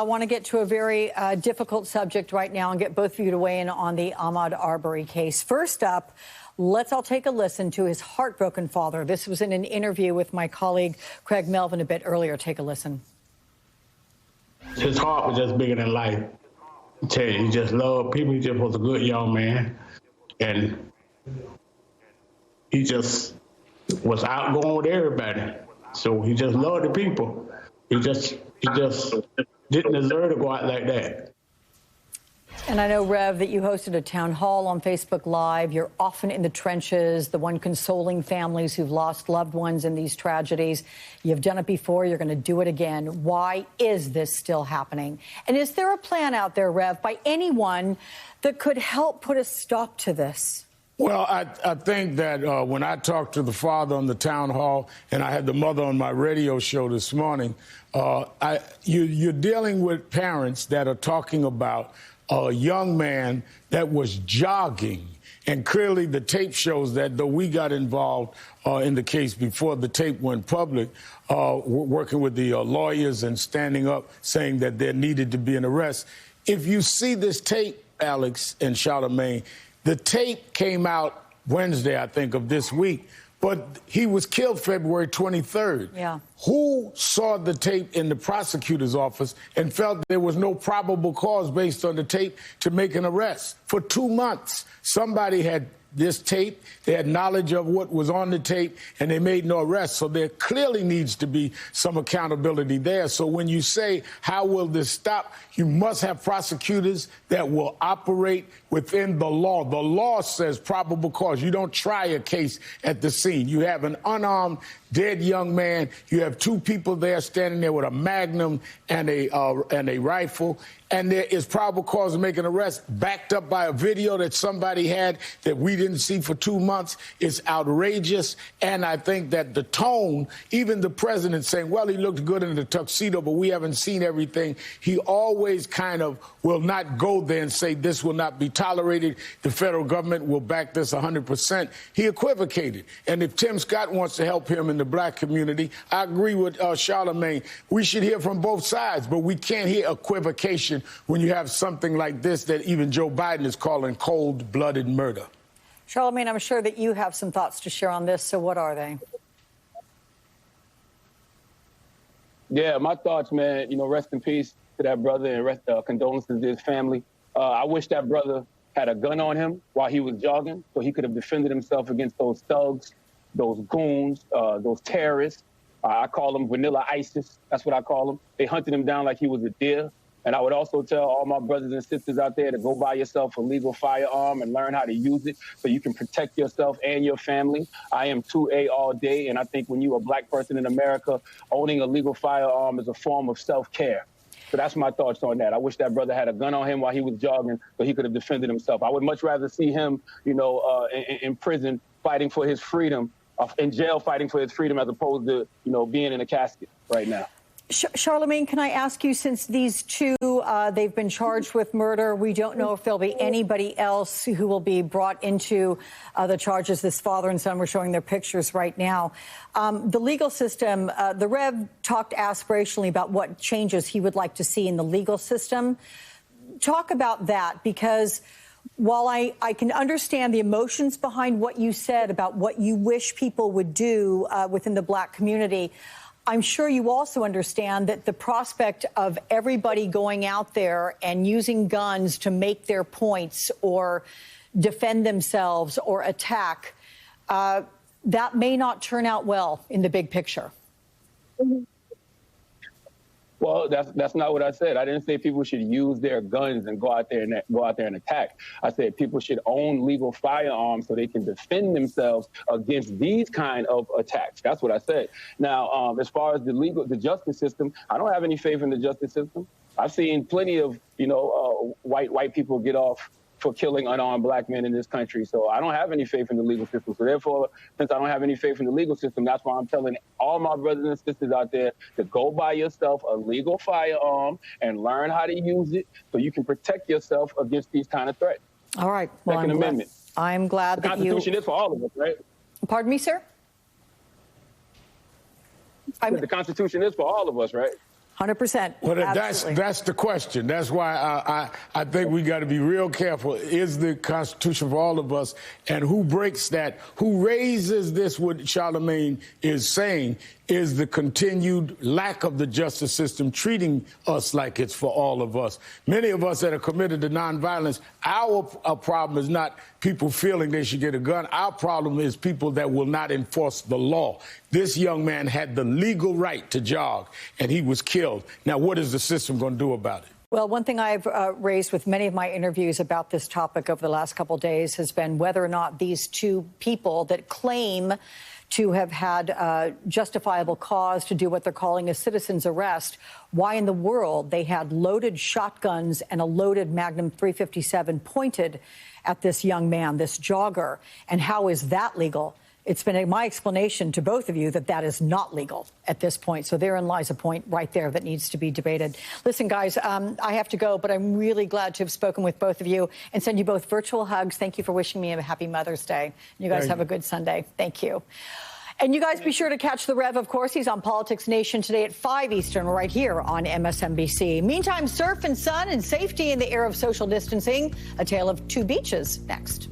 I want to get to a very difficult subject right now and get both of you to weigh in on the Ahmaud Arbery case. First up, let's all take a listen to his heartbroken father. This was in an interview with my colleague Craig Melvin a bit earlier. Take a listen. His heart was just bigger than life. I tell you, he just loved people. He just was a good young man. And he just was outgoing with everybody. So he just loved the people. He just didn't deserve to go out like that. And I know, Rev, that you hosted a town hall on Facebook Live. You're often in the trenches, the one consoling families who've lost loved ones in these tragedies. You've done it before. You're going to do it again. Why is this still happening? And is there a plan out there, Rev, by anyone that could help put a stop to this? Well, I think that when I talked to the father on the town hall and I had the mother on my radio show this morning, you're dealing with parents that are talking about a young man that was jogging. And clearly the tape shows that, though we got involved in the case before the tape went public, working with the lawyers and standing up saying that there needed to be an arrest. If you see this tape, Alex and Charlamagne, the tape came out Wednesday, I think, of this week, but he was killed February 23rd. Yeah. Who saw the tape in the prosecutor's office and felt there was no probable cause based on the tape to make an arrest? For 2 months, somebody had this tape, they had knowledge of what was on the tape, and they made no arrest. So there clearly needs to be some accountability there. So when you say, how will this stop? You must have prosecutors that will operate within the law. The law says probable cause. You don't try a case at the scene. You have an unarmed, dead young man. You have two people there standing there with a magnum and a rifle. And there is probable cause to make an arrest backed up by a video that somebody had that we didn't see for 2 months. It's outrageous. And I think that the tone, even the president saying, well, he looked good in the tuxedo, but we haven't seen everything. He always kind of will not go there and say this will not be tolerated. The federal government will back this 100%. He equivocated. And if Tim Scott wants to help him in the black community, I agree with Charlamagne. We should hear from both sides, but we can't hear equivocation when you have something like this that even Joe Biden is calling cold-blooded murder. Charlamagne, I'm sure that you have some thoughts to share on this, so what are they? Yeah, my thoughts, man, rest in peace to that brother and condolences to his family. I wish that brother had a gun on him while he was jogging so he could have defended himself against those thugs, those goons, those terrorists. I call them vanilla ISIS. That's what I call them. They hunted him down like he was a deer. And I would also tell all my brothers and sisters out there to go buy yourself a legal firearm and learn how to use it so you can protect yourself and your family. I am 2A all day, and I think when you're a black person in America, owning a legal firearm is a form of self-care. So that's my thoughts on that. I wish that brother had a gun on him while he was jogging so he could have defended himself. I would much rather see him, in prison fighting for his freedom, in jail fighting for his freedom, as opposed to, being in a casket right now. Charlamagne, can I ask you, since these two, they've been charged with murder, we don't know if there'll be anybody else who will be brought into the charges. This father and son were showing their pictures right now. The legal system, the Rev talked aspirationally about what changes he would like to see in the legal system. Talk about that, because while I can understand the emotions behind what you said about what you wish people would do within the black community, I'm sure you also understand that the prospect of everybody going out there and using guns to make their points or defend themselves or attack, that may not turn out well in the big picture. Well, that's not what I said. I didn't say people should use their guns and go out there and attack. I said people should own legal firearms so they can defend themselves against these kind of attacks. That's what I said. Now, as far as the justice system, I don't have any faith in the justice system. I've seen plenty of white people get off for killing unarmed black men in this country. So I don't have any faith in the legal system. So therefore, since I don't have any faith in the legal system, that's why I'm telling all my brothers and sisters out there to go buy yourself a legal firearm and learn how to use it so you can protect yourself against these kind of threats. All right. Well, Second Amendment. I'm glad that you... The Constitution is for all of us, right? Pardon me, sir? The Constitution is for all of us, right? 100%. Well, that's the question. That's why I think we got to be real careful. Is the Constitution for all of us? And who breaks that? Who raises this, what Charlemagne is saying, is the continued lack of the justice system treating us like it's for all of us. Many of us that are committed to nonviolence, our problem is not people feeling they should get a gun. Our problem is people that will not enforce the law. This young man had the legal right to jog, and he was killed. Now, what is the system going to do about it? Well, one thing I've raised with many of my interviews about this topic over the last couple of days has been whether or not these two people that claim to have had justifiable cause to do what they're calling a citizen's arrest, why in the world they had loaded shotguns and a loaded Magnum .357 pointed at this young man, this jogger, and how is that legal? It's been my explanation to both of you that that is not legal at this point. So therein lies a point right there that needs to be debated. Listen, guys, I have to go, but I'm really glad to have spoken with both of you and send you both virtual hugs. Thank you for wishing me a happy Mother's Day. You guys have a good Sunday. Thank you. And you guys be sure to catch The Rev, of course. He's on Politics Nation today at 5 Eastern right here on MSNBC. Meantime, surf and sun and safety in the era of social distancing. A tale of two beaches next.